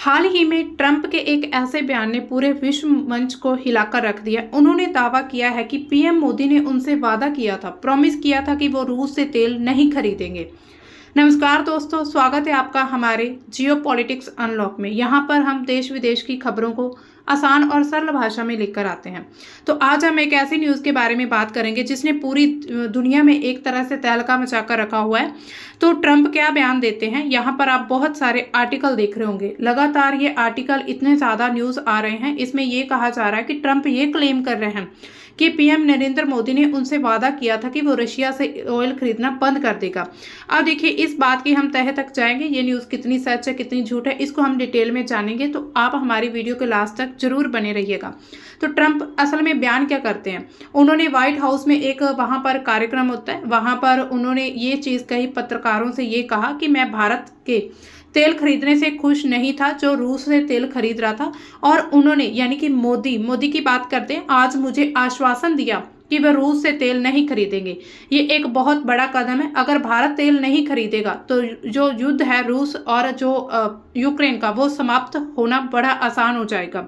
हाल ही में ट्रंप के एक ऐसे बयान ने पूरे विश्व मंच को हिलाकर रख दिया। उन्होंने दावा किया है कि पीएम मोदी ने उनसे वादा किया था, प्रॉमिस किया था कि वो रूस से तेल नहीं खरीदेंगे। नमस्कार दोस्तों, स्वागत है आपका हमारे जियो पॉलिटिक्स अनलॉक में। यहाँ पर हम देश विदेश की खबरों को आसान और सरल भाषा में लेकर आते हैं। तो आज हम एक ऐसी न्यूज़ के बारे में बात करेंगे जिसने पूरी दुनिया में एक तरह से तहलका मचाकर रखा हुआ है। तो ट्रंप क्या बयान देते हैं, यहाँ पर आप बहुत सारे आर्टिकल देख रहे होंगे। लगातार ये आर्टिकल इतने ज़्यादा न्यूज़ आ रहे हैं, इसमें ये कहा जा रहा है कि ट्रंप ये क्लेम कर रहे हैं कि पीएम नरेंद्र मोदी ने उनसे वादा किया था कि वो रशिया से ऑयल खरीदना बंद कर देगा। अब देखिए, इस बात की हम तह तक जाएंगे। ये न्यूज़ कितनी सच है, कितनी झूठ है, इसको हम डिटेल में जानेंगे। तो आप हमारी वीडियो के लास्ट तक जरूर बने रहिएगा। तो ट्रंप असल में बयान क्या करते हैं, उन्होंने व्हाइट हाउस में एक वहां पर कार्यक्रम होता है, वहां पर उन्होंने ये चीज़ कही, पत्रकारों से ये कहा कि मैं भारत के तेल खरीदने से खुश नहीं था जो रूस से तेल खरीद रहा था। और उन्होंने यानी कि मोदी की बात करते हैं, आज मुझे आश्वासन दिया कि वह रूस से तेल नहीं खरीदेंगे। ये एक बहुत बड़ा कदम है। अगर भारत तेल नहीं खरीदेगा तो जो युद्ध है रूस और जो यूक्रेन का, वो समाप्त होना बड़ा आसान हो जाएगा।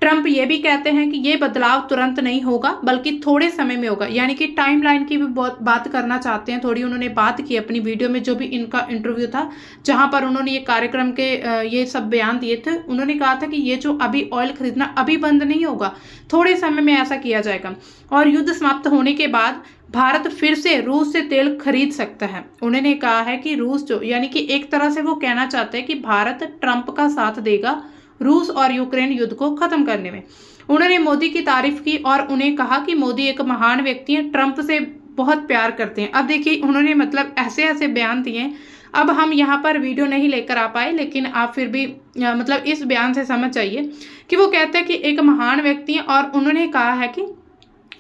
ट्रंप ये भी कहते हैं कि ये बदलाव तुरंत नहीं होगा बल्कि थोड़े समय में होगा, यानी कि टाइमलाइन की भी बहुत बात करना चाहते हैं। थोड़ी उन्होंने बात की अपनी वीडियो में, जो भी इनका इंटरव्यू था जहां पर उन्होंने ये कार्यक्रम के ये सब बयान दिए थे। उन्होंने कहा था कि ये जो अभी ऑयल खरीदना अभी बंद नहीं होगा, थोड़े समय में ऐसा किया जाएगा और युद्ध समाप्त होने के बाद भारत फिर से रूस से तेल खरीद सकता है। उन्होंने कहा है कि रूस जो, यानी कि एक तरह से वो कहना चाहते हैं कि भारत ट्रंप का साथ देगा रूस और यूक्रेन युद्ध को खत्म करने में। उन्होंने मोदी की तारीफ की और उन्हें कहा कि मोदी एक महान व्यक्ति हैं, ट्रंप से बहुत प्यार करते हैं। अब देखिए, उन्होंने मतलब ऐसे ऐसे बयान दिए हैं। अब हम यहाँ पर वीडियो नहीं लेकर आ पाए, लेकिन आप फिर भी मतलब इस बयान से समझ जाइए कि वो कहते हैं कि एक महान व्यक्ति हैं और उन्होंने कहा है कि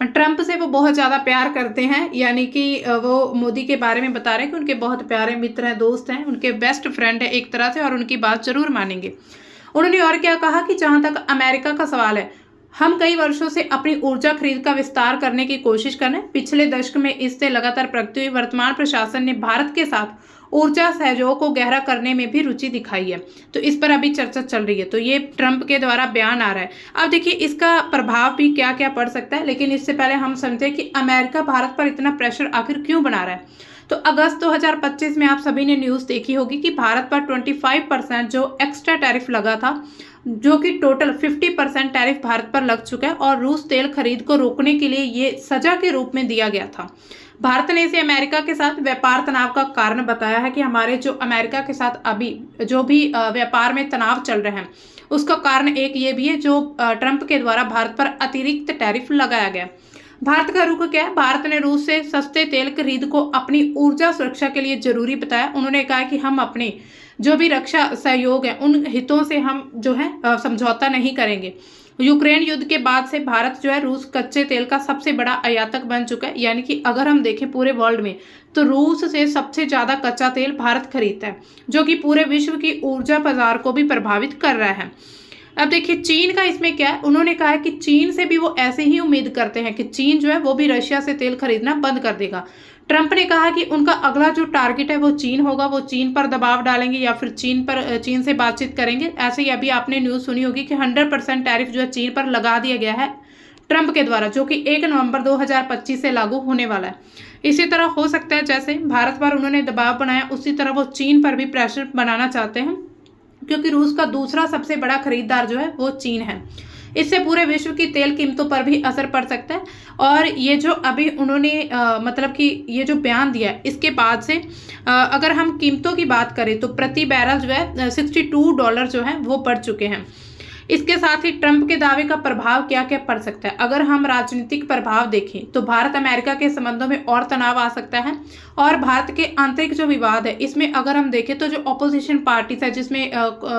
ट्रंप से वो बहुत ज़्यादा प्यार करते हैं। यानी कि वो मोदी के बारे में बता रहे हैं कि उनके बहुत प्यारे मित्र हैं, दोस्त हैं, उनके बेस्ट फ्रेंड है एक तरह से, और उनकी बात जरूर मानेंगे। उन्होंने और क्या कहा कि जहां तक अमेरिका का सवाल है, हम कई वर्षों से अपनी ऊर्जा खरीद का विस्तार करने की कोशिश कर रहे हैं। पिछले दशक में इससे लगातार प्रगति हुई। वर्तमान प्रशासन ने भारत के साथ ऊर्जा सहयोग को गहरा करने में भी रुचि दिखाई है। तो इस पर अभी चर्चा चल रही है। तो ये ट्रंप के द्वारा बयान आ रहा है। अब देखिए, इसका प्रभाव भी क्या क्या पड़ सकता है, लेकिन इससे पहले हम समझते हैं कि अमेरिका भारत पर इतना प्रेशर आखिर क्यों बना रहा है। तो अगस्त 2025 में आप सभी ने न्यूज़ देखी होगी कि भारत पर 25% जो एक्स्ट्रा टैरिफ लगा था, जो कि टोटल 50% टैरिफ भारत पर लग चुका है और रूस तेल खरीद को रोकने के लिए ये सजा के रूप में दिया गया था। भारत ने इसे अमेरिका के साथ व्यापार तनाव का कारण बताया है कि हमारे जो अमेरिका के साथ अभी जो भी व्यापार में तनाव चल रहे हैं, उसका कारण एक ये भी है जो ट्रंप के द्वारा भारत पर अतिरिक्त टैरिफ लगाया गया। भारत का रुख क्या है, भारत ने रूस से सस्ते तेल खरीद को अपनी ऊर्जा सुरक्षा के लिए जरूरी बताया। उन्होंने कहा कि हम अपने जो भी रक्षा सहयोग है उन हितों से हम जो है समझौता नहीं करेंगे। यूक्रेन युद्ध के बाद से भारत जो है रूस कच्चे तेल का सबसे बड़ा आयातक बन चुका है। यानी कि अगर हम देखें पूरे वर्ल्ड में, तो रूस से सबसे ज्यादा कच्चा तेल भारत खरीदता है, जो कि पूरे विश्व की ऊर्जा बाजार को भी प्रभावित कर रहा है। अब देखिए, चीन का इसमें क्या है, उन्होंने कहा है कि चीन से भी वो ऐसे ही उम्मीद करते हैं कि चीन जो है वो भी रशिया से तेल खरीदना बंद कर देगा। ट्रंप ने कहा कि उनका अगला जो टारगेट है वो चीन होगा, वो चीन पर दबाव डालेंगे या फिर चीन से बातचीत करेंगे। ऐसे ही अभी आपने न्यूज़ सुनी होगी कि 100% टैरिफ जो है चीन पर लगा दिया गया है ट्रंप के द्वारा, जो कि 1 नवंबर 2025 से लागू होने वाला है। इसी तरह हो सकता है जैसे भारत पर उन्होंने दबाव बनाया, उसी तरह वो चीन पर भी प्रेशर बनाना चाहते हैं, क्योंकि रूस का दूसरा सबसे बड़ा खरीदार जो है वो चीन है। इससे पूरे विश्व की तेल कीमतों पर भी असर पड़ सकता है। और ये जो अभी उन्होंने मतलब कि ये जो बयान दिया है, इसके बाद से अगर हम कीमतों की बात करें तो प्रति बैरल जो है $62 जो है वो बढ़ चुके हैं। इसके साथ ही ट्रंप के दावे का प्रभाव क्या क्या पड़ सकता है, अगर हम राजनीतिक प्रभाव देखें तो भारत अमेरिका के संबंधों में और तनाव आ सकता है। और भारत के आंतरिक जो विवाद है, इसमें अगर हम देखें तो जो ऑपोजिशन पार्टीज है, जिसमें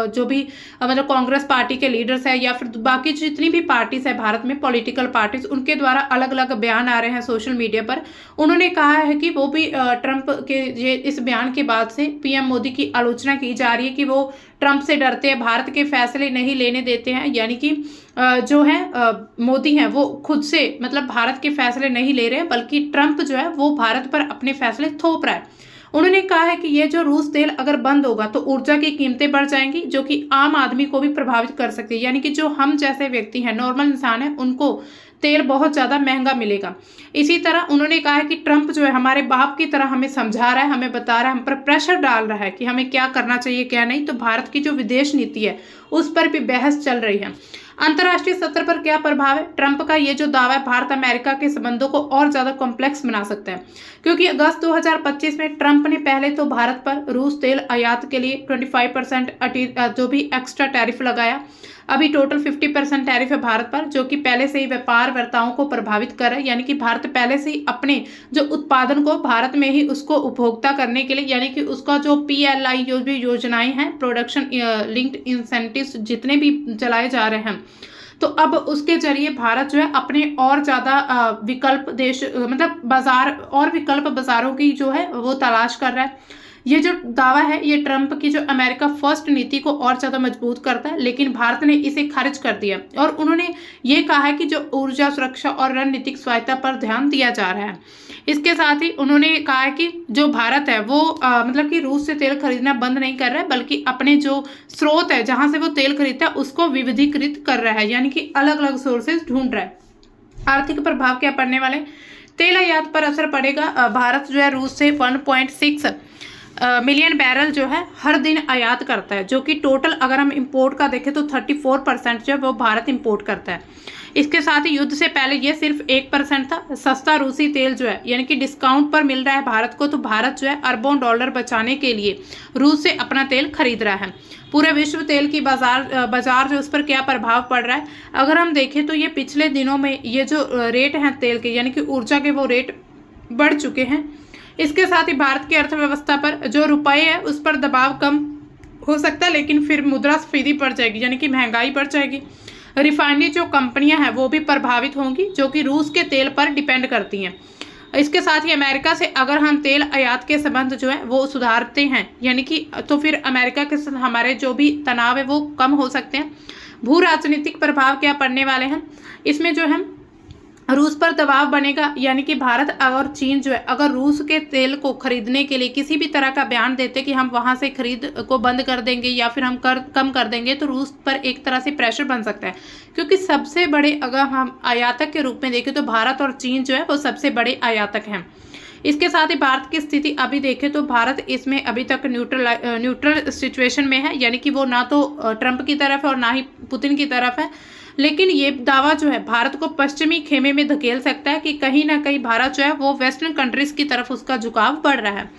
जो भी मतलब कांग्रेस पार्टी के लीडर्स है या फिर बाकी जितनी भी पार्टीज है भारत में, पॉलिटिकल पार्टीज, उनके द्वारा अलग अलग बयान आ रहे हैं सोशल मीडिया पर। उन्होंने कहा है कि वो भी ट्रंप के इस बयान के बाद से पीएम मोदी की आलोचना की जा रही है कि वो ट्रंप से डरते हैं, भारत के फैसले नहीं लेने देते हैं। यानी कि जो है मोदी हैं वो खुद से मतलब भारत के फैसले नहीं ले रहे हैं, बल्कि ट्रंप जो है वो भारत पर अपने फैसले थोप रहा है। उन्होंने कहा है कि ये जो रूस तेल अगर बंद होगा तो ऊर्जा की कीमतें बढ़ जाएंगी, जो कि आम आदमी को भी प्रभावित कर सकती है। यानी कि जो हम जैसे व्यक्ति हैं, नॉर्मल इंसान है, उनको तेल बहुत ज्यादा महंगा मिलेगा। इसी तरह उन्होंने कहा है कि ट्रंप जो है हमारे बाप की तरह हमें समझा रहा है, हमें बता रहा है, हम पर प्रेशर डाल रहा है कि हमें क्या करना चाहिए क्या नहीं। तो भारत की जो विदेश नीति है उस पर भी बहस चल रही है। अंतर्राष्ट्रीय स्तर पर क्या प्रभाव है? ट्रंप का ये जो दावा है भारत अमेरिका के संबंधों को और ज्यादा कॉम्प्लेक्स बना सकता है, क्योंकि अगस्त 2025 में ट्रंप ने पहले तो भारत पर रूस तेल आयात के लिए 25% जो भी एक्स्ट्रा टैरिफ लगाया। अभी टोटल 50% टैरिफ है भारत पर, जो कि पहले से ही व्यापार वर्ताओं को प्रभावित कर रहा है। यानी कि भारत पहले से ही अपने जो उत्पादन को भारत में ही उसको उपभोक्ता करने के लिए, यानी कि उसका जो PLI जो भी योजनाएं हैं, प्रोडक्शन लिंक्ड इंसेंटिव्स जितने भी चलाए जा रहे हैं, तो अब उसके जरिए भारत जो है अपने और ज्यादा विकल्प देश मतलब बाजार और विकल्प बाजारों की जो है वो तलाश कर रहा है। ये जो दावा है ये ट्रंप की जो अमेरिका फर्स्ट नीति को और ज्यादा मजबूत करता है, लेकिन भारत ने इसे खारिज कर दिया और उन्होंने ये कहा है कि जो ऊर्जा सुरक्षा और रणनीतिक स्वायत्ता पर ध्यान दिया जा रहा है। इसके साथ ही उन्होंने कहा है कि जो भारत है वो मतलब कि रूस से तेल खरीदना बंद नहीं कर रहा है, बल्कि अपने जो स्रोत है जहां से वो तेल खरीदता है उसको विविधीकृत कर रहा है, यानी कि अलग अलग सोर्सेज ढूंढ रहा है। आर्थिक प्रभाव क्या पड़ने वाले? तेल आयात पर असर पड़ेगा। भारत जो है रूस से 1.6 मिलियन बैरल जो है हर दिन आयात करता है, जो कि टोटल अगर हम इंपोर्ट का देखें तो 34% जो है वो भारत इंपोर्ट करता है। इसके साथ ही युद्ध से पहले ये सिर्फ 1% था। सस्ता रूसी तेल जो है यानी कि डिस्काउंट पर मिल रहा है भारत को, तो भारत जो है अरबों डॉलर बचाने के लिए रूस से अपना तेल खरीद रहा है। पूरे विश्व तेल की बाजार जो उस पर क्या प्रभाव पड़ रहा है? अगर हम देखें तो ये पिछले दिनों में ये जो रेट हैं तेल के यानी कि ऊर्जा के, वो रेट बढ़ चुके हैं। इसके साथ ही भारत की अर्थव्यवस्था पर जो रुपए है उस पर दबाव कम हो सकता है, लेकिन फिर मुद्रास्फीति बढ़ जाएगी, यानी कि महंगाई बढ़ जाएगी। रिफाइनरी जो कंपनियां हैं वो भी प्रभावित होंगी, जो कि रूस के तेल पर डिपेंड करती हैं। इसके साथ ही अमेरिका से अगर हम तेल आयात के संबंध जो है वो सुधारते हैं, यानी कि तो फिर अमेरिका के साथ हमारे जो भी तनाव है वो कम हो सकते हैं। भू राजनीतिक प्रभाव क्या पड़ने वाले हैं? इसमें जो है रूस पर दबाव बनेगा, यानी कि भारत और चीन जो है अगर रूस के तेल को खरीदने के लिए किसी भी तरह का बयान देते कि हम वहां से खरीद को बंद कर देंगे या फिर हम कम कर देंगे, तो रूस पर एक तरह से प्रेशर बन सकता है, क्योंकि सबसे बड़े अगर हम आयातक के रूप में देखें तो भारत और चीन जो है वो सबसे बड़े आयातक हैं। इसके साथ ही भारत की स्थिति अभी देखें तो भारत इसमें अभी तक न्यूट्रल सिचुएशन में है, यानी कि वो ना तो ट्रंप की तरफ है और ना ही पुतिन की तरफ है। लेकिन ये दावा जो है भारत को पश्चिमी खेमे में धकेल सकता है कि कहीं ना कहीं भारत जो है वो वेस्टर्न कंट्रीज की तरफ उसका झुकाव बढ़ रहा है।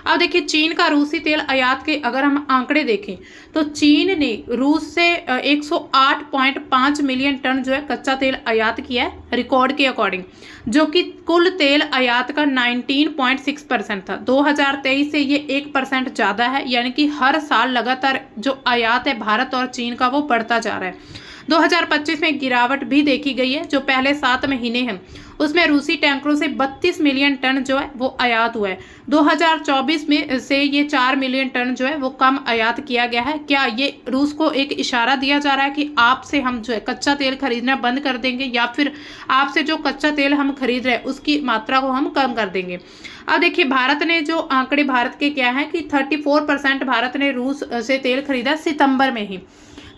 अब देखिए चीन का रूसी तेल आयात के अगर हम आंकड़े देखें तो चीन ने रूस से 108.5 मिलियन टन जो है कच्चा तेल आयात किया है रिकॉर्ड के अकॉर्डिंग, जो कि कुल तेल आयात का 19.6% था। 2023 से ये 1% ज्यादा है, यानी कि हर साल लगातार जो आयात है भारत और चीन का वो बढ़ता जा रहा है। 2025 में गिरावट भी देखी गई है। जो पहले 7 महीने हैं उसमें रूसी टैंकरों से 32 मिलियन टन जो है वो आयात हुआ है। 2024 में से ये 4 मिलियन टन जो है वो कम आयात किया गया है। क्या ये रूस को एक इशारा दिया जा रहा है कि आपसे हम जो है कच्चा तेल खरीदना बंद कर देंगे, या फिर आपसे जो कच्चा तेल हम खरीद रहे हैं उसकी मात्रा को हम कम कर देंगे? अब देखिए भारत ने जो आंकड़े भारत के क्या है कि 34% भारत ने रूस से तेल खरीदा सितंबर में ही।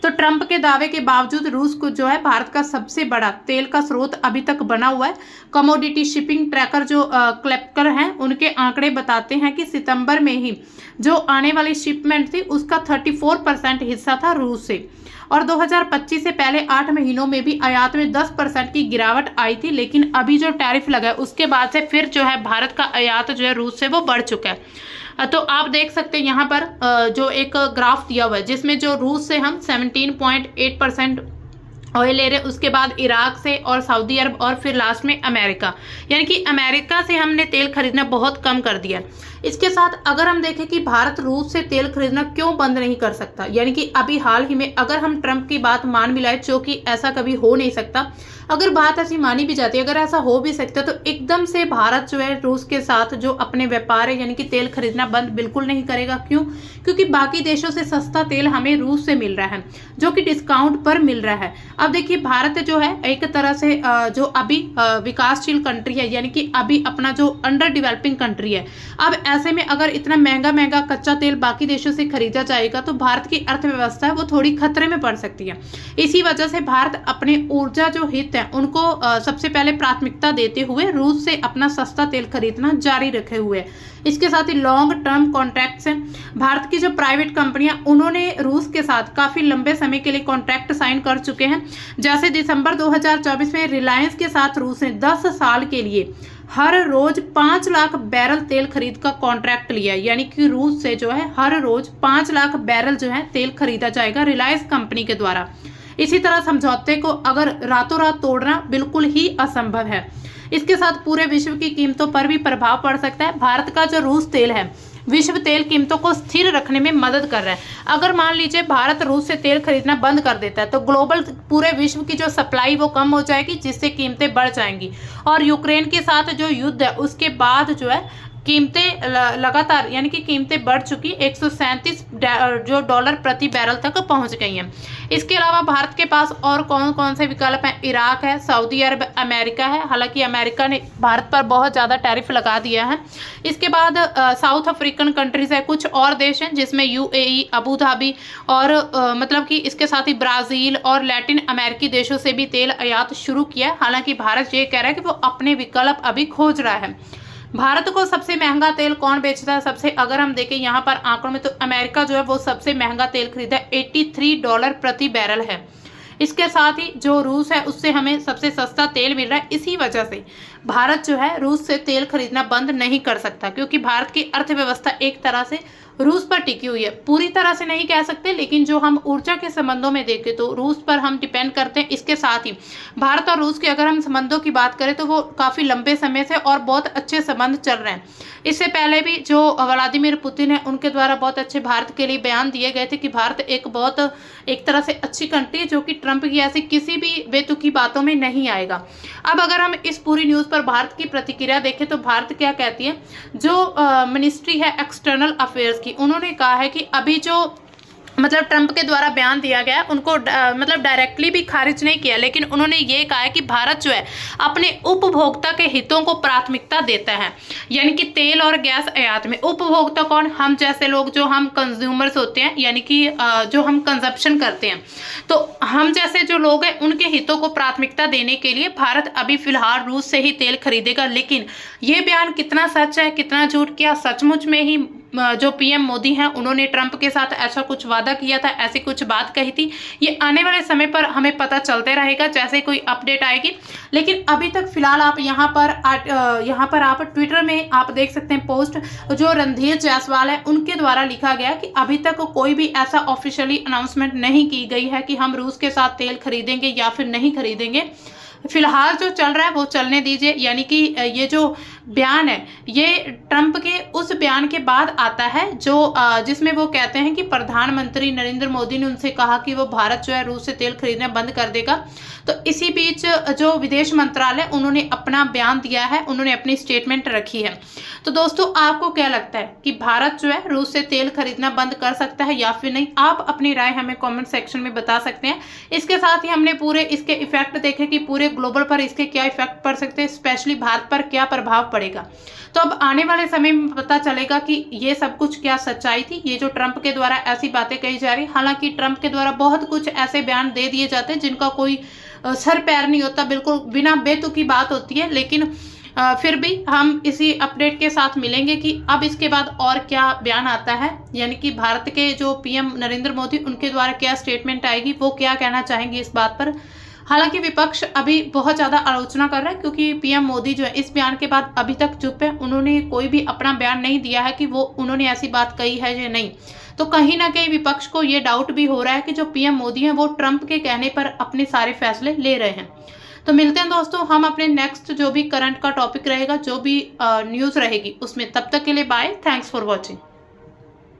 तो ट्रंप के दावे के बावजूद रूस को जो है भारत का सबसे बड़ा तेल का स्रोत अभी तक बना हुआ है। कमोडिटी शिपिंग ट्रैकर जो क्लेपकर हैं उनके आंकड़े बताते हैं कि सितंबर में ही जो आने वाली शिपमेंट थी उसका 34% हिस्सा था रूस से, और 2025 से पहले 8 महीनों में भी आयात में 10% की गिरावट आई थी। लेकिन अभी जो टैरिफ लगा है उसके बाद से फिर जो है भारत का आयात जो है रूस से वो बढ़ चुका है। तो आप देख सकते हैं यहाँ पर जो एक ग्राफ दिया हुआ है जिसमें जो रूस से हम 17.8% ऑयल ले रहे, उसके बाद इराक से और सऊदी अरब और फिर लास्ट में अमेरिका, यानी कि अमेरिका से हमने तेल खरीदना बहुत कम कर दिया। इसके साथ अगर हम देखें कि भारत रूस से तेल खरीदना क्यों बंद नहीं कर सकता, यानी कि अभी हाल ही में अगर हम ट्रंप की बात मान भी लाए, जो कि ऐसा कभी हो नहीं सकता, अगर बात ऐसी मानी भी जाती है, अगर ऐसा हो भी सकता तो एकदम से भारत जो है रूस के साथ जो अपने व्यापार है यानी कि तेल खरीदना बंद बिल्कुल नहीं करेगा। क्यों? क्योंकि बाकी देशों से सस्ता तेल हमें रूस से मिल रहा है, जो कि डिस्काउंट पर मिल रहा है। अब देखिए भारत जो है एक तरह से जो अभी विकासशील कंट्री है, यानी कि अभी अपना जो अंडर डेवलपिंग कंट्री है। अब ऐसे में अगर इतना महंगा महंगा कच्चा तेल बाकी देशों से खरीदा जाएगा तो भारत की अर्थव्यवस्था है वो थोड़ी खतरे में पड़ सकती है। इसी वजह से भारत अपने ऊर्जा जो हित है उनको सबसे पहले प्राथमिकता देते हुए रूस से अपना सस्ता तेल खरीदना जारी रखे हुए है। इसके साथ ही लॉन्ग टर्म कॉन्ट्रैक्ट्स हैं। भारत की जो प्राइवेट कंपनियां उन्होंने रूस के साथ काफी लंबे समय के लिए कॉन्ट्रैक्ट साइन कर चुके हैं। जैसे दिसंबर 2024 में रिलायंस के साथ रूस ने 10 साल के लिए हर रोज 5 लाख बैरल तेल खरीद का कॉन्ट्रैक्ट लिया है, यानी कि रूस से जो है हर रोज 5 लाख बैरल जो है तेल खरीदा जाएगा रिलायंस कंपनी के द्वारा। इसी तरह समझौते को अगर रातों रात तोड़ना बिल्कुल ही असंभव है। इसके साथ पूरे विश्व की कीमतों पर भी प्रभाव पड़ सकता है। भारत का जो रूस तेल है विश्व तेल कीमतों को स्थिर रखने में मदद कर रहा है। अगर मान लीजिए भारत रूस से तेल खरीदना बंद कर देता है तो ग्लोबल पूरे विश्व की जो सप्लाई वो कम हो जाएगी, जिससे कीमतें बढ़ जाएंगी। और यूक्रेन के साथ जो युद्ध है उसके बाद जो है कीमतें लगातार यानी कि कीमतें बढ़ चुकी 137 जो डॉलर प्रति बैरल तक पहुंच गई हैं। इसके अलावा भारत के पास और कौन कौन से विकल्प हैं? इराक है, सऊदी अरब, अमेरिका है। हालांकि अमेरिका ने भारत पर बहुत ज़्यादा टैरिफ लगा दिया है। इसके बाद साउथ अफ्रीकन कंट्रीज है, कुछ और देश हैं जिसमें यूएई, अबू धाबी और मतलब कि इसके साथ ही ब्राज़ील और लैटिन अमेरिकी देशों से भी तेल आयात शुरू किया है। हालांकि भारत ये कह रहा है कि वो अपने विकल्प अभी खोज रहा है। भारत को सबसे महंगा तेल कौन बेचता है? सबसे अगर हम देखें यहाँ पर आंकड़ों में तो अमेरिका जो है वो सबसे महंगा तेल खरीदा है, 83 डॉलर प्रति बैरल है। इसके साथ ही जो रूस है उससे हमें सबसे सस्ता तेल मिल रहा है। इसी वजह से भारत जो है रूस से तेल खरीदना बंद नहीं कर सकता, क्योंकि भारत की अर्थव्यवस्था एक तरह से रूस पर टिकी हुई है। पूरी तरह से नहीं कह सकते, लेकिन जो हम ऊर्जा के संबंधों में देखें तो रूस पर हम डिपेंड करते हैं। इसके साथ ही भारत और रूस के अगर हम संबंधों की बात करें तो वो काफ़ी लंबे समय से और बहुत अच्छे संबंध चल रहे हैं। इससे पहले भी जो व्लादिमीर पुतिन है उनके द्वारा बहुत अच्छे भारत के लिए बयान दिए गए थे कि भारत एक तरह से अच्छी कंट्री है जो कि ट्रंप की ऐसी किसी भी बेतुकी बातों में नहीं आएगा। अब अगर हम इस पूरी न्यूज़ पर भारत की प्रतिक्रिया देखें तो भारत क्या कहती है? जो मिनिस्ट्री है एक्सटर्नल अफेयर्स की, उन्होंने कहा है कि अभी जो मतलब ट्रंप के द्वारा बयान दिया गया उनको मतलब डायरेक्टली भी खारिज नहीं किया, लेकिन उन्होंने ये कहा है कि भारत जो है अपने उपभोक्ता के हितों को प्राथमिकता देता है। यानी कि तेल और गैस आयात में उपभोक्ता कौन? हम जैसे लोग, जो हम कंज्यूमर्स होते हैं, यानी कि जो हम कंजप्शन करते हैं, तो हम जैसे जो लोग हैं उनके हितों को प्राथमिकता देने के लिए भारत अभी फिलहाल रूस से ही तेल खरीदेगा। लेकिन ये बयान कितना सच है कितना झूठ, क्या सचमुच में ही जो पीएम मोदी हैं उन्होंने ट्रंप के साथ ऐसा कुछ वादा किया था, ऐसी कुछ बात कही थी? ये आने वाले समय पर हमें पता चलते रहेगा जैसे कोई अपडेट आएगी। लेकिन अभी तक फिलहाल आप यहाँ पर आप ट्विटर में आप देख सकते हैं पोस्ट जो रणधीर जायसवाल है उनके द्वारा लिखा गया कि अभी तक कोई भी ऐसा ऑफिशियली अनाउंसमेंट नहीं की गई है कि हम रूस के साथ तेल खरीदेंगे या फिर नहीं खरीदेंगे। फिलहाल जो चल रहा है वो चलने दीजिए। यानी कि ये जो बयान है ये ट्रंप के उस बयान के बाद आता है जो जिसमें वो कहते हैं कि प्रधानमंत्री नरेंद्र मोदी ने उनसे कहा कि वो भारत जो है रूस से तेल खरीदना बंद कर देगा। तो इसी बीच जो विदेश मंत्रालय उन्होंने अपना बयान दिया है, उन्होंने अपनी स्टेटमेंट रखी है। तो दोस्तों आपको क्या लगता है कि भारत जो है रूस से तेल खरीदना बंद कर सकता है या फिर नहीं? आप अपनी राय हमें कमेंट सेक्शन में बता सकते हैं। इसके साथ ही हमने पूरे इसके इफेक्ट देखे कि पूरे ग्लोबल पर इसके क्या इफेक्ट पड़ सकते हैं, स्पेशली भारत पर क्या प्रभाव पड़ेगा। तो अब आने वाले समय में पता चलेगा कि ये सब कुछ क्या सच्चाई थी, ये जो ट्रंप के द्वारा ऐसी बातें कही जा रही। हालांकि ट्रंप के द्वारा बहुत कुछ ऐसे बयान दे दिए जाते हैं जिनका कोई सर पैर नहीं होता, बिल्कुल बिना बेतुकी बात होती है। लेकिन फिर भी हम इसी अपडेट के साथ मिलेंगे कि अब इसके बाद और क्या बयान आता है, यानी कि भारत के जो पीएम नरेंद्र मोदी उनके द्वारा क्या स्टेटमेंट आएगी, वो क्या कहना चाहेंगे इस बात पर। हालांकि विपक्ष अभी बहुत ज़्यादा आलोचना कर रहा है क्योंकि पीएम मोदी जो है इस बयान के बाद अभी तक चुप है। उन्होंने कोई भी अपना बयान नहीं दिया है कि वो उन्होंने ऐसी बात कही है या नहीं। तो कहीं ना कहीं विपक्ष को ये डाउट भी हो रहा है कि जो पीएम मोदी हैं वो ट्रंप के कहने पर अपने सारे फैसले ले रहे हैं। तो मिलते हैं दोस्तों हम अपने नेक्स्ट जो भी करंट का टॉपिक रहेगा, जो भी न्यूज़ रहेगी उसमें। तब तक के लिए बाय, थैंक्स फॉर वॉचिंग।